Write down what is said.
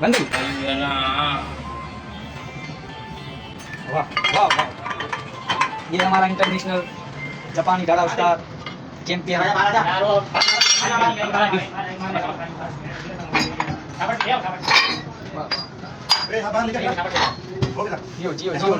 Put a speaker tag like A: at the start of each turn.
A: बंदी वाह वाह वाह ये हमारा इंटरनेशनल जापानी डाला स्टार चैंपियन जियो जियो जियो